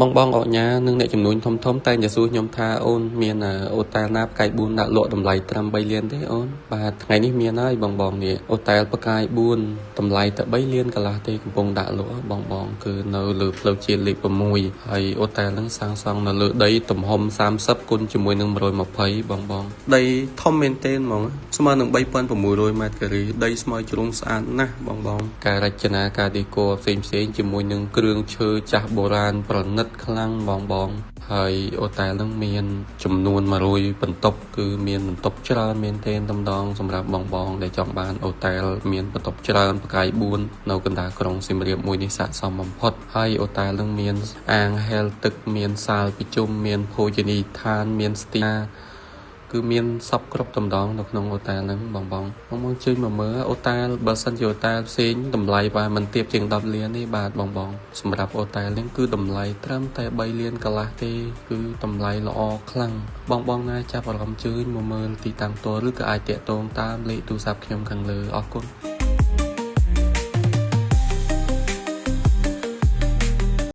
បងអញ្ញានឹងអ្នកចំនួនធំតែងតែសួរខ្ញុំថាអូនមានអូតែលណាផ្កាយ4ដាក់លក់តម្លៃត្រឹម3លានទេអូនបាទថ្ងៃនេះមានហើយបងនេះអូតែលផ្កាយ4តម្លៃតែ3លានកន្លះទេកំពុងដាក់លក់បងគឺនៅលើផ្លូវជាតិលេខ6ហើយអូតែលនឹងសាងសង់នៅលើដីទំហំ30គុណជាមួយនឹង120បងដីធំមែនទែនហ្មងស្មើនឹង3600ម៉ែត្រការ៉េដីស្មៅជ្រុងស្អាតណាស់បងការរចនាការដេកូផ្សេងជាមួយនឹងគ្រឿងឈើចាស់បុរាណប្រណិតខ្លាំងបងហើយអូតែលនឹងមានចំនួន100បន្ទប់គឺមានបន្ទប់ច្រើនមែនទែនតម្ដងសម្រាប់បងដែលចង់បានអូតែលមានបន្ទប់ច្រើនផ្កាយ4នៅកណ្ដាលក្រុងសៀមរាបមួយនេះស័ក្តិសមបំផុតហើយអូតែលនឹងមានអាងហែលទឹកមានសាលប្រជុំមានភោជនីយដ្ឋានមានស្ទីគឺមានសពគ្រប់តម្ដងនៅក្នុងអូតែលហ្នឹងបងជួយមកមើលអូតែលបើសិនជាអូតែលផ្សេងតម្លៃបើមិនទៀបជាង10លានទេបាទបងសម្រាប់អូតែលនេះគឺតម្លៃត្រឹមតែ3លានកន្លះទេគឺតម្លៃល្អខ្លាំងបងណាចាប់អារម្មណ៍ជើញមកមើលទីតាំងផ្ទាល់ឬក៏អាចតាក់ទងតាមលេខទូរស័ព្ទខ្ញុំខាងលើអរគុណ